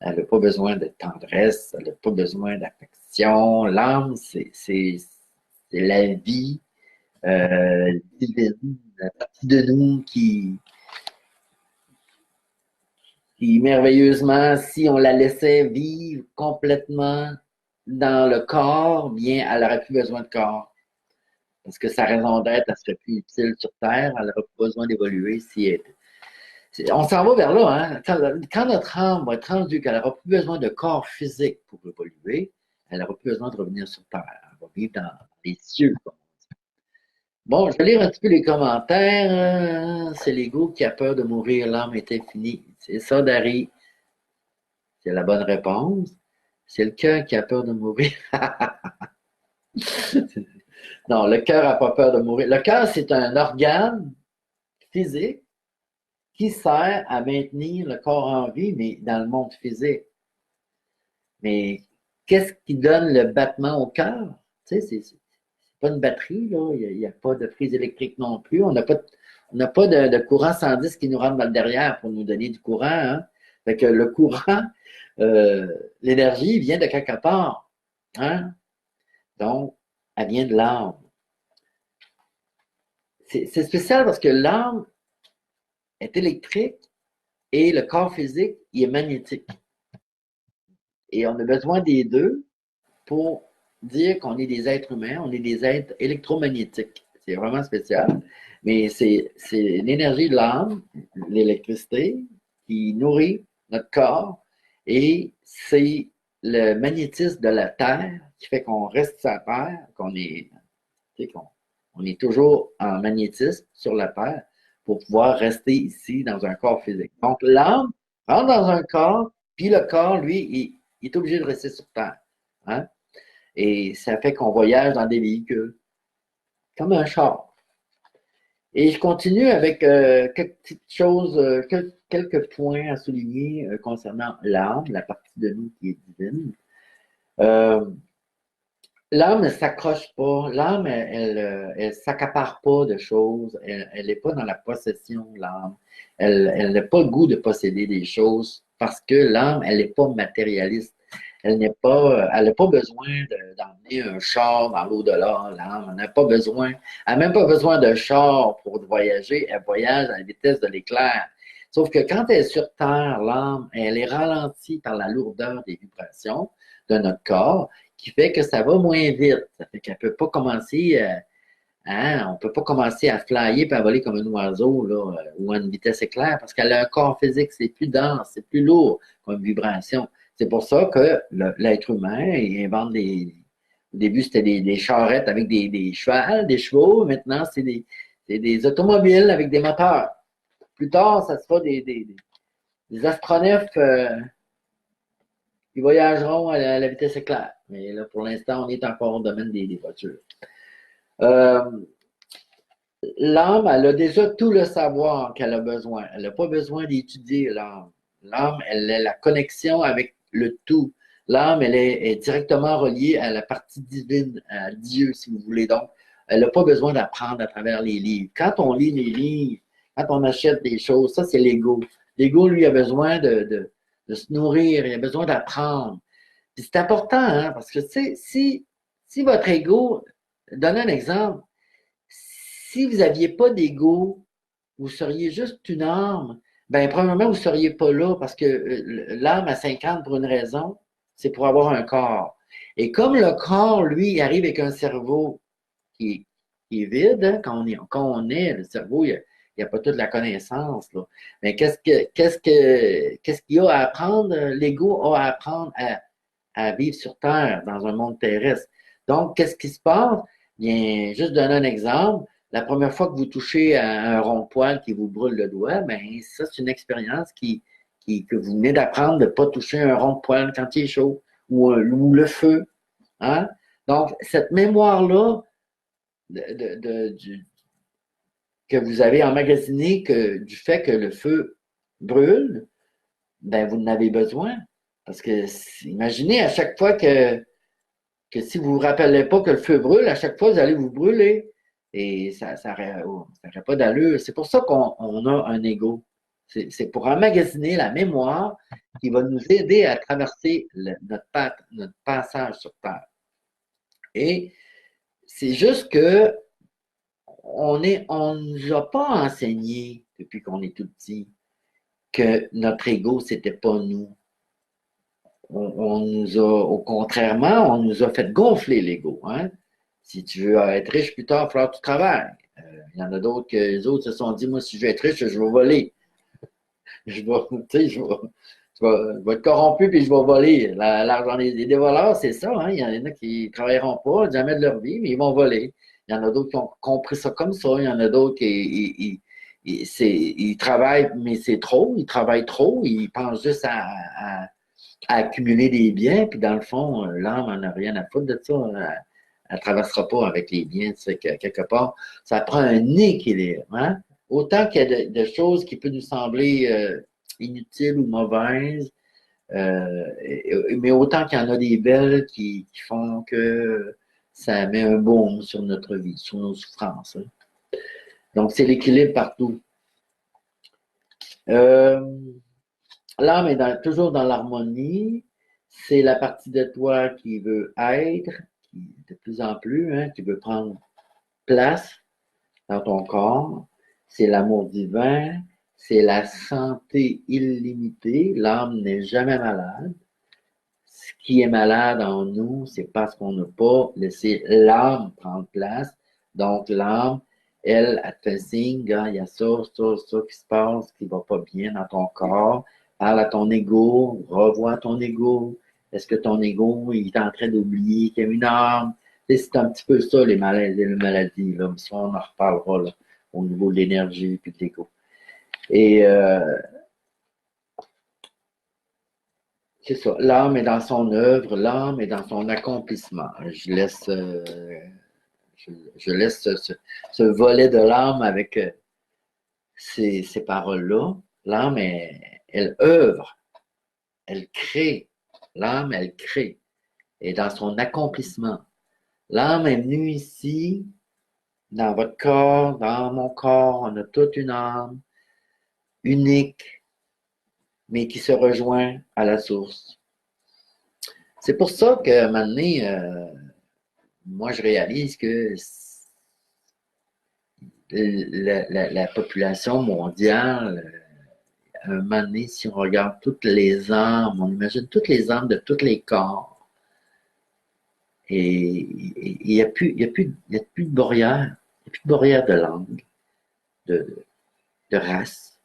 Elle n'a pas besoin de tendresse. Elle n'a pas besoin d'affection. L'âme, c'est la vie divine, la partie de nous qui merveilleusement, si on la laissait vivre complètement dans le corps, bien, elle n'aurait plus besoin de corps. Parce que sa raison d'être, elle serait plus utile sur Terre, elle n'aurait pas besoin d'évoluer si elle on s'en va vers là, hein? Quand notre âme va être rendue qu'elle n'aura plus besoin de corps physique pour évoluer, elle n'aura plus besoin de revenir sur Terre. Elle va vivre dans les cieux. Bon, je vais lire un petit peu les commentaires. C'est l'ego qui a peur de mourir, l'âme est infinie. C'est ça, Dari. C'est la bonne réponse. C'est le cœur qui a peur de mourir. Non, le cœur n'a pas peur de mourir. Le cœur, c'est un organe physique qui sert à maintenir le corps en vie, mais dans le monde physique. Mais qu'est-ce qui donne le battement au cœur? Tu sais, c'est pas une batterie, là. Il n'y a pas de prise électrique non plus. On n'a pas de courant 110 qui nous rentre dans le derrière pour nous donner du courant. Hein? Fait que le courant, l'énergie vient de quelque part. Hein? Donc, elle vient de l'âme. C'est spécial parce que l'âme est électrique et le corps physique, il est magnétique. Et on a besoin des deux pour dire qu'on est des êtres humains, on est des êtres électromagnétiques. C'est vraiment spécial. Mais c'est l'énergie de l'âme, l'électricité, qui nourrit notre corps et c'est le magnétisme de la Terre qui fait qu'on reste sur la Terre, on est toujours en magnétisme sur la Terre pour pouvoir rester ici dans un corps physique. Donc l'âme rentre dans un corps, puis le corps, lui, il est obligé de rester sur Terre. Hein? Et ça fait qu'on voyage dans des véhicules, comme un char. Et je continue avec quelques petites choses, quelques points à souligner concernant l'âme, la partie de nous qui est divine. L'âme ne s'accroche pas, l'âme, elle s'accapare pas de choses, elle n'est pas dans la possession, l'âme. Elle n'a pas le goût de posséder des choses parce que l'âme, elle n'est pas matérialiste. Elle n'a pas besoin d'emmener un char dans l'au-delà, l'âme. Elle n'a pas besoin, elle n'a même pas besoin de char pour voyager. Elle voyage à la vitesse de l'éclair. Sauf que quand elle est sur Terre, l'âme, elle est ralentie par la lourdeur des vibrations de notre corps, qui fait que ça va moins vite. Ça fait qu'elle ne peut pas commencer, on ne peut pas commencer à flyer et à voler comme un oiseau là, ou à une vitesse éclair parce qu'elle a un corps physique, c'est plus dense, c'est plus lourd comme vibration. C'est pour ça que l'être humain, il invente au début, c'était des charrettes avec des chevaux. Maintenant, c'est des automobiles avec des moteurs. Plus tard, ça sera des astronefs qui voyageront à la vitesse éclair. Mais là, pour l'instant, on est encore au domaine des voitures. L'âme, elle a déjà tout le savoir qu'elle a besoin. Elle n'a pas besoin d'étudier l'âme. L'âme, elle est la connexion avec le tout. L'âme, elle est directement reliée à la partie divine, à Dieu, si vous voulez. Donc, elle n'a pas besoin d'apprendre à travers les livres. Quand on lit les livres, quand on achète des choses, ça, c'est l'ego. L'ego, lui, a besoin de se nourrir, il a besoin d'apprendre. Puis c'est important, hein, parce que, tu sais, si votre ego, donnez un exemple, si vous n'aviez pas d'ego, vous seriez juste une âme, ben premièrement, vous ne seriez pas là parce que l'âme a 50 pour une raison, c'est pour avoir un corps. Et comme le corps, lui, arrive avec un cerveau qui est vide, hein, quand on est, le cerveau, il n'y a pas toute la connaissance. Là. Mais qu'est-ce qu'il y a à apprendre? L'ego a à apprendre à vivre sur Terre, dans un monde terrestre. Donc, qu'est-ce qui se passe? Bien, juste donner un exemple. La première fois que vous touchez à un rond-poil qui vous brûle le doigt, ben ça, c'est une expérience que vous venez d'apprendre de ne pas toucher un rond-poil quand il est chaud ou le feu. Hein? Donc, cette mémoire-là que vous avez emmagasinée du fait que le feu brûle, ben vous en avez besoin Parce que, imaginez à chaque fois que si vous ne vous rappelez pas que le feu brûle, à chaque fois, vous allez vous brûler. Et ça n'aurait pas d'allure. C'est pour ça qu'on a un ego. C'est pour emmagasiner la mémoire qui va nous aider à traverser notre passage sur Terre. Et c'est juste que on ne nous a pas enseigné depuis qu'on est tout petit que notre ego, c'était pas nous. On nous a, au contrairement, on nous a fait gonfler l'ego. Hein? Si tu veux être riche plus tard, il va falloir que tu travailles. Il y en a d'autres que les autres se sont dit, moi, si je veux être riche, je vais voler. Je vais, tu sais, je vais être corrompu puis je vais voler. L'argent des voleurs, c'est ça. Hein? Il y en a qui ne travailleront pas jamais de leur vie, mais ils vont voler. Il y en a d'autres qui ont compris ça comme ça. Il y en a d'autres qui ils travaillent, mais c'est trop. Ils travaillent trop. Ils pensent juste à accumuler des biens, puis dans le fond, l'âme n'en a rien à foutre de ça. Elle ne traversera pas avec les biens. Tu sais, que, quelque part, ça prend un équilibre. Hein? Autant qu'il y a de choses qui peuvent nous sembler inutiles ou mauvaises, mais autant qu'il y en a des belles qui font que ça met un baume sur notre vie, sur nos souffrances. Hein? Donc, c'est l'équilibre partout. Euh, L'âme est toujours dans l'harmonie. C'est la partie de toi qui veut être, qui, de plus en plus, hein, qui veut prendre place dans ton corps. C'est l'amour divin. C'est la santé illimitée. L'âme n'est jamais malade. Ce qui est malade en nous, c'est parce qu'on n'a pas laissé l'âme prendre place. Donc, l'âme, elle te fait signe, il y a ça qui se passe, qui va pas bien dans ton corps. Parle à ton ego, revois ton ego. Est-ce que ton ego, il est en train d'oublier qu'il y a une âme? C'est un petit peu ça, les maladies, là. Mais ça, on en reparlera, là, au niveau de l'énergie et de l'ego. Et c'est ça. L'âme est dans son œuvre, l'âme est dans son accomplissement. Je laisse ce volet de l'âme avec ces paroles-là. L'âme, elle œuvre, elle crée. L'âme, elle crée. Et dans son accomplissement. L'âme est venue ici, dans votre corps, dans mon corps. On a toute une âme unique, mais qui se rejoint à la source. C'est pour ça que maintenant, moi, je réalise que la population mondiale, à un moment donné, si on regarde toutes les âmes, on imagine toutes les âmes de tous les corps, et il n'y a plus, de barrière, il n'y a plus de barrière de langue, de, de race,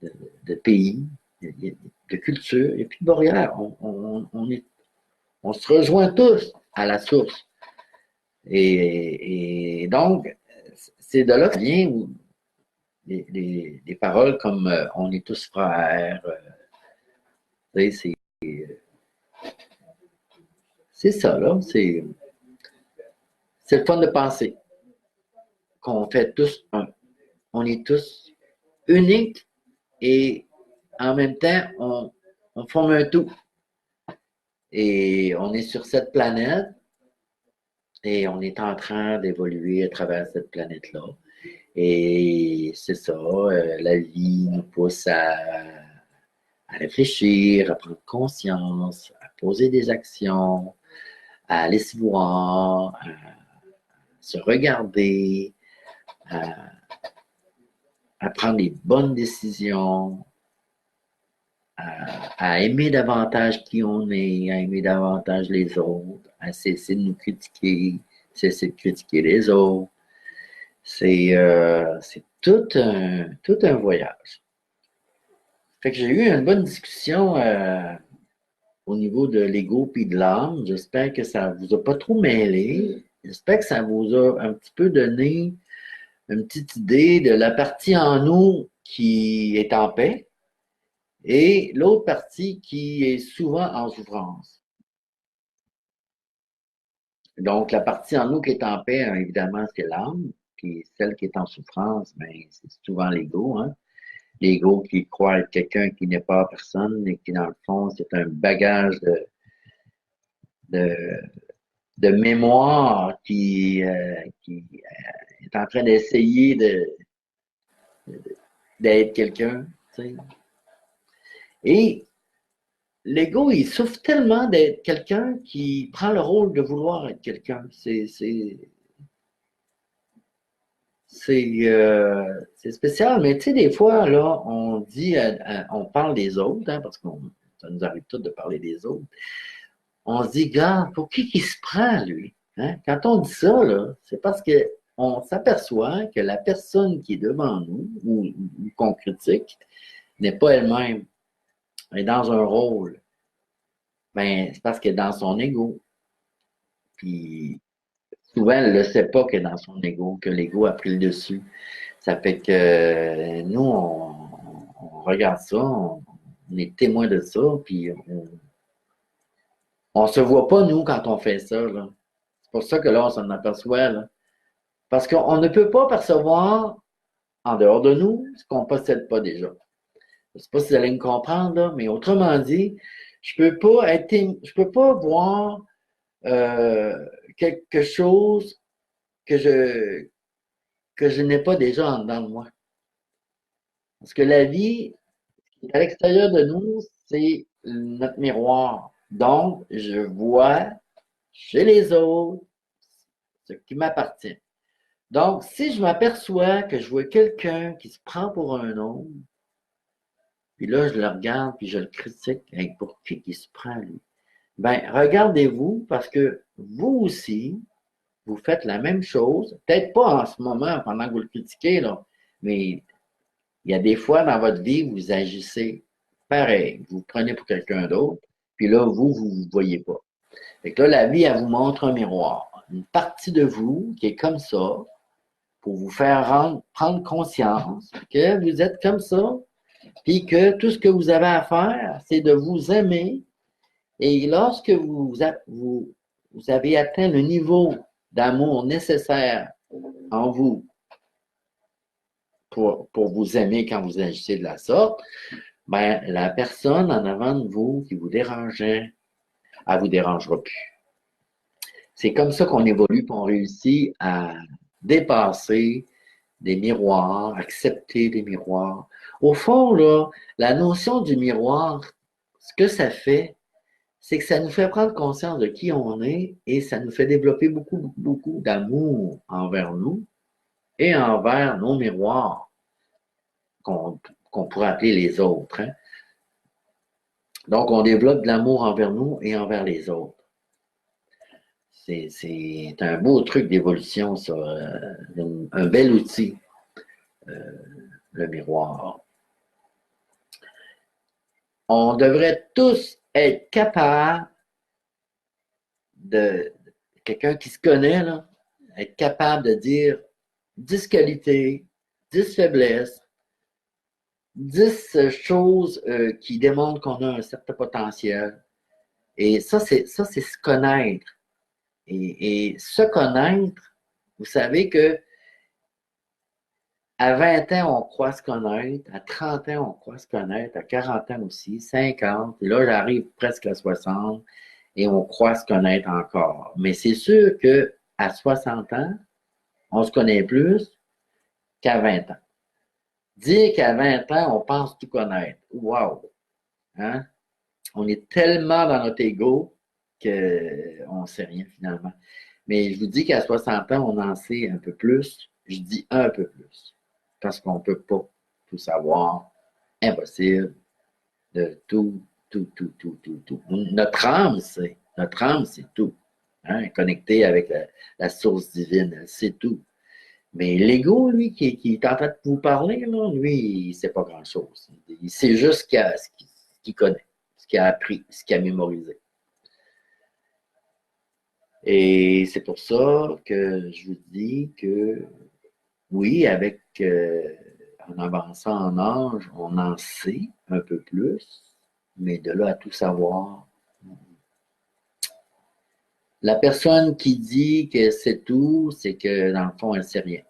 de, de pays, de culture, il n'y a plus de barrière. On se rejoint tous à la source. Et donc, c'est de là que vient des paroles comme on est tous frères. C'est ça, là. C'est le fun de penser qu'on fait tous un. On est tous uniques et en même temps, on forme un tout. Et on est sur cette planète et on est en train d'évoluer à travers cette planète-là. Et c'est ça, la vie nous pousse à réfléchir, à prendre conscience, à poser des actions, à aller se voir, à se regarder, à, à prendre les bonnes décisions, à aimer davantage qui on est, à aimer davantage les autres, à cesser de nous critiquer, cesser de critiquer les autres. C'est tout un voyage. Fait que j'ai eu une bonne discussion au niveau de l'ego puis de l'âme. J'espère que ça vous a pas trop mêlé. J'espère que ça vous a un petit peu donné une petite idée de la partie en nous qui est en paix et l'autre partie qui est souvent en souffrance. Donc, la partie en nous qui est en paix, évidemment, c'est l'âme, puis celle qui est en souffrance, ben, c'est souvent l'ego, hein. L'ego qui croit être quelqu'un qui n'est pas personne et qui, dans le fond, c'est un bagage de, de mémoire qui est en train d'essayer d'être quelqu'un. Tu sais. Et l'ego, il souffre tellement d'être quelqu'un qui prend le rôle de vouloir être quelqu'un. C'est spécial, mais tu sais, des fois, là, on dit, on parle des autres, hein, parce que ça nous arrive tout de parler des autres. On se dit, gars, pour qui il se prend, lui? Hein? Quand on dit ça, là, c'est parce que on s'aperçoit que la personne qui est devant nous, ou qu'on critique, n'est pas elle-même. Elle est dans un rôle. Ben, c'est parce qu'elle est dans son ego. Puis, souvent, elle ne le sait pas qu'elle est dans son ego, que l'ego a pris le dessus. Ça fait que nous, on regarde ça, on est témoin de ça, puis on se voit pas, nous, quand on fait ça, là. C'est pour ça que là, on s'en aperçoit, là. Parce qu'on ne peut pas percevoir, en dehors de nous, ce qu'on ne possède pas déjà. Je ne sais pas si vous allez me comprendre, là, mais autrement dit, je peux pas voir quelque chose que que je n'ai pas déjà en dedans de moi. Parce que la vie, à l'extérieur de nous, c'est notre miroir. Donc, je vois chez les autres ce qui m'appartient. Donc, si je m'aperçois que je vois quelqu'un qui se prend pour un autre, puis là, je le regarde, puis je le critique, hey, pour qui il se prend, lui? Ben, regardez-vous, parce que vous aussi, vous faites la même chose, peut-être pas en ce moment, pendant que vous le critiquez, là, mais il y a des fois dans votre vie, vous agissez pareil. Vous vous prenez pour quelqu'un d'autre, puis là, vous ne vous voyez pas. Fait que là, la vie, elle vous montre un miroir. Une partie de vous qui est comme ça, pour vous faire prendre conscience que vous êtes comme ça, puis que tout ce que vous avez à faire, c'est de vous aimer. Et lorsque vous avez atteint le niveau d'amour nécessaire en vous pour vous aimer quand vous agissez de la sorte, ben, la personne en avant de vous qui vous dérangeait, elle vous dérangera plus. C'est comme ça qu'on évolue, qu'on réussit à dépasser des miroirs, accepter des miroirs. Au fond, là, la notion du miroir, ce que ça fait, c'est que ça nous fait prendre conscience de qui on est et ça nous fait développer beaucoup, beaucoup, beaucoup d'amour envers nous et envers nos miroirs qu'on pourrait appeler les autres. Hein. Donc, on développe de l'amour envers nous et envers les autres. C'est un beau truc d'évolution, ça. Un bel outil, euh, le miroir. On devrait tous être capables quelqu'un qui se connaît, là, être capable de dire 10 qualités, 10 faiblesses, 10 choses qui démontrent qu'on a un certain potentiel. Et ça, c'est se connaître. Et se connaître, vous savez que à 20 ans, on croit se connaître, à 30 ans, on croit se connaître, à 40 ans aussi, 50, et là, j'arrive presque à 60, et on croit se connaître encore. Mais c'est sûr que à 60 ans, on se connaît plus qu'à 20 ans. Dire qu'à 20 ans, on pense tout connaître. Wow! Hein? On est tellement dans notre ego qu'on ne sait rien finalement. Mais je vous dis qu'à 60 ans, on en sait un peu plus. Je dis un peu plus. Parce qu'on ne peut pas tout savoir. Impossible de tout. Notre âme, c'est. Notre âme, c'est tout. Hein? Connecté avec la source divine, c'est tout. Mais l'ego, lui, qui est en train de vous parler, là, lui, il ne sait pas grand-chose. Il sait juste ce qu'il connaît, ce qu'il a appris, ce qu'il a mémorisé. Et c'est pour ça que je vous dis que oui, en avançant en âge, on en sait un peu plus, mais de là à tout savoir. La personne qui dit que c'est tout, c'est que dans le fond, elle ne sait rien.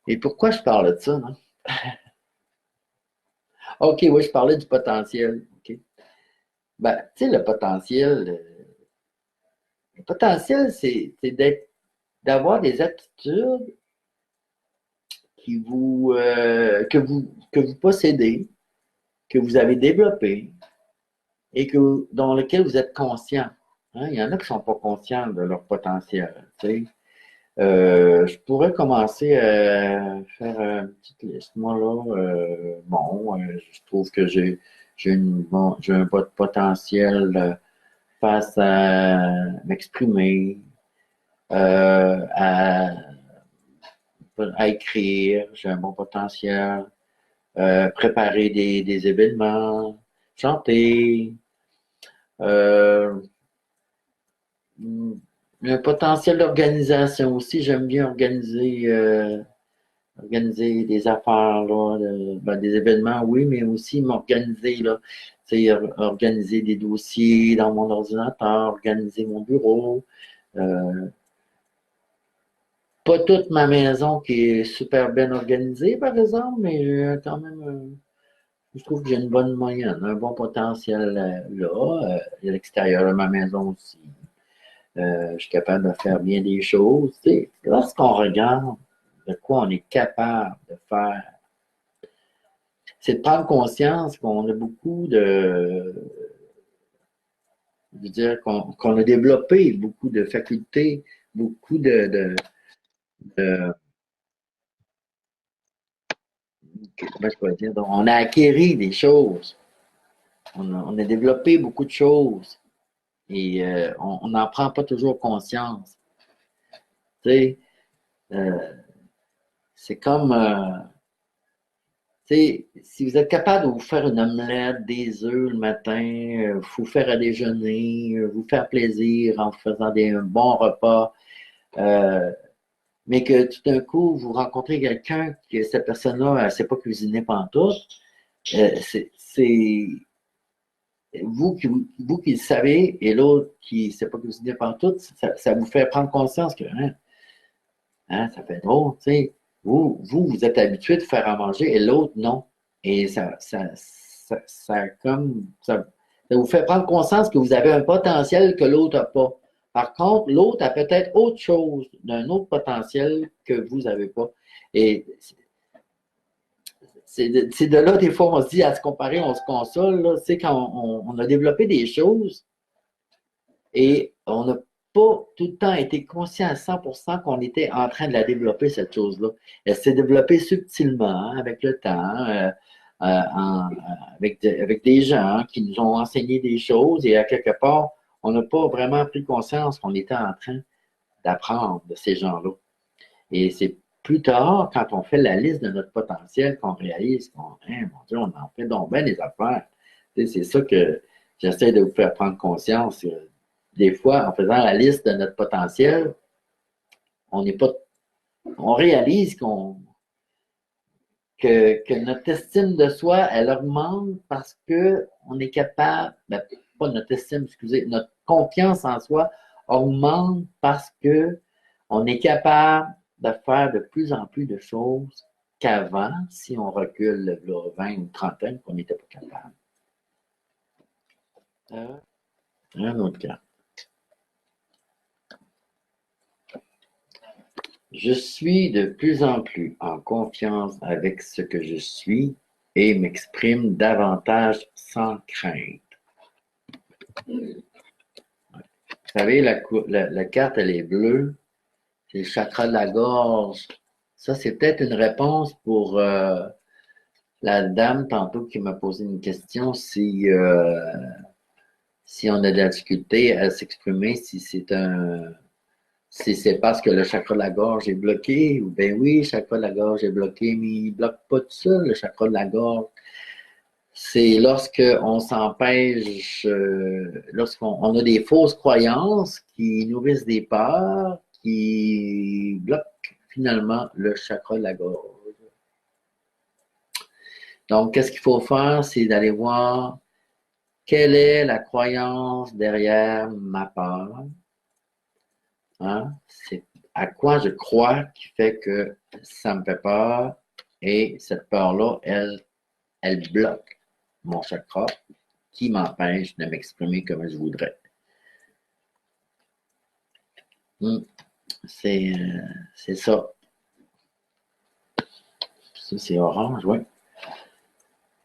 Et pourquoi je parle de ça, non? OK, oui, je parlais du potentiel. OK. Ben, tu sais, le potentiel, c'est d'avoir des aptitudes que vous possédez, que vous avez développées et dans lesquelles vous êtes conscient. Hein? Il y en a qui ne sont pas conscients de leur potentiel. Tu sais. Je pourrais commencer à faire une petite liste. Moi, là, je trouve que j'ai un potentiel face à m'exprimer, euh, à, à écrire, j'ai un bon potentiel, préparer des événements, chanter, euh, un potentiel d'organisation aussi. J'aime bien organiser des affaires, là, des événements, oui, mais aussi m'organiser, là. Tu sais, organiser des dossiers dans mon ordinateur, organiser mon bureau. Euh, Pas toute ma maison qui est super bien organisée, par exemple, mais quand même, je trouve que j'ai une bonne moyenne, un bon potentiel là, à l'extérieur de ma maison aussi. Je suis capable de faire bien des choses. Tu sais, lorsqu'on regarde de quoi on est capable de faire, c'est de prendre conscience qu'on a beaucoup je veux dire, qu'on a développé beaucoup de facultés, beaucoup de comment je pourrais dire, donc, on a acquéri des choses, on a développé beaucoup de choses et on n'en prend pas toujours conscience. Tu sais, euh, c'est comme, tu sais, si vous êtes capable de vous faire une omelette, des œufs le matin, vous faire à déjeuner, vous faire plaisir en vous faisant un bon repas, euh, mais que tout d'un coup, vous rencontrez quelqu'un que cette personne-là, elle ne sait pas cuisiner pantoute, c'est vous qui le savez et l'autre qui ne sait pas cuisiner pantoute, ça vous fait prendre conscience que, ça fait drôle, tu sais. Vous êtes habitué de faire à manger et l'autre, non. Et ça vous fait prendre conscience que vous avez un potentiel que l'autre n'a pas. Par contre, l'autre a peut-être autre chose, d'un autre potentiel que vous n'avez pas. Et c'est de là, des fois, on se dit, à se comparer, on se console, là, c'est quand on a développé des choses et on n'a pas tout le temps été conscient à 100% qu'on était en train de la développer, cette chose-là. Elle s'est développée subtilement, hein, avec le temps, avec des gens qui nous ont enseigné des choses et à quelque part, on n'a pas vraiment pris conscience qu'on était en train d'apprendre de ces gens-là. Et c'est plus tard, quand on fait la liste de notre potentiel, qu'on réalise qu'on, hein, mon Dieu, on en fait donc bien des affaires. Tu sais, c'est ça que j'essaie de vous faire prendre conscience. Des fois, en faisant la liste de notre potentiel, on n'est pas, on réalise que notre estime de soi, elle augmente parce que on est capable, ben, pas notre estime, excusez, notre confiance en soi augmente parce que on est capable de faire de plus en plus de choses qu'avant, si on recule le 20 ou 30 ans, qu'on n'était pas capable. Un autre cas. Je suis de plus en plus en confiance avec ce que je suis et m'exprime davantage sans crainte. Vous savez, la carte, elle est bleue. C'est le chakra de la gorge. Ça, c'est peut-être une réponse pour la dame tantôt qui m'a posé une question si on a de la difficulté à s'exprimer, si c'est parce que le chakra de la gorge est bloqué, ou ben oui, le chakra de la gorge est bloqué, mais il ne bloque pas tout ça, le chakra de la gorge. C'est lorsque on s'empêche, lorsqu'on a des fausses croyances qui nourrissent des peurs, qui bloquent finalement le chakra de la gorge. Donc, qu'est-ce qu'il faut faire? C'est d'aller voir quelle est la croyance derrière ma peur. Hein? C'est à quoi je crois qui fait que ça me fait peur et cette peur-là, elle bloque mon chakra qui m'empêche de m'exprimer comme je voudrais. C'est ça. Ça, c'est orange, oui.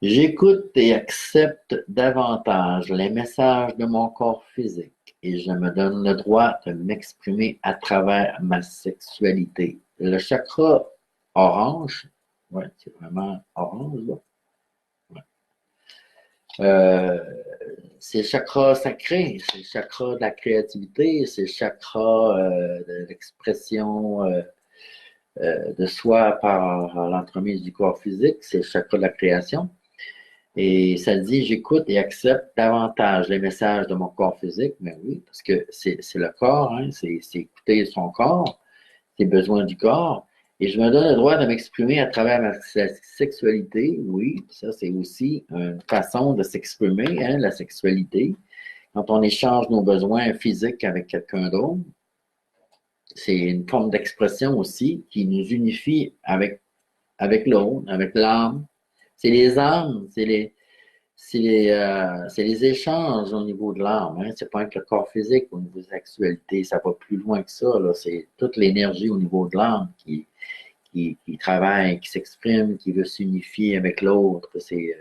J'écoute et accepte davantage les messages de mon corps physique et je me donne le droit de m'exprimer à travers ma sexualité. Le chakra orange, ouais, c'est vraiment orange, là. Ouais. C'est le chakra sacré, c'est le chakra de la créativité, c'est le chakra de l'expression de soi par l'entremise du corps physique, c'est le chakra de la création. Et ça dit, j'écoute et accepte davantage les messages de mon corps physique. Mais oui, parce que c'est le corps, hein, c'est écouter son corps, ses besoins du corps. Et je me donne le droit de m'exprimer à travers ma sexualité. Oui, ça c'est aussi une façon de s'exprimer, hein, la sexualité. Quand on échange nos besoins physiques avec quelqu'un d'autre, c'est une forme d'expression aussi qui nous unifie avec l'autre, avec l'âme. C'est les âmes, c'est les échanges au niveau de l'âme. Hein? C'est pas avec le corps physique au niveau de la sexualité. Ça va plus loin que ça. Là. C'est toute l'énergie au niveau de l'âme qui travaille, qui s'exprime, qui veut s'unifier avec l'autre. C'est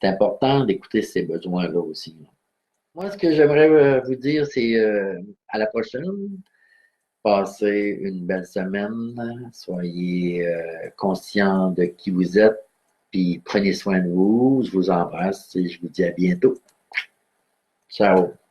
important d'écouter ces besoins-là aussi. Là. Moi, ce que j'aimerais vous dire, c'est à la prochaine. Passez une belle semaine. Soyez conscients de qui vous êtes. Puis prenez soin de vous. Je vous embrasse et je vous dis à bientôt. Ciao.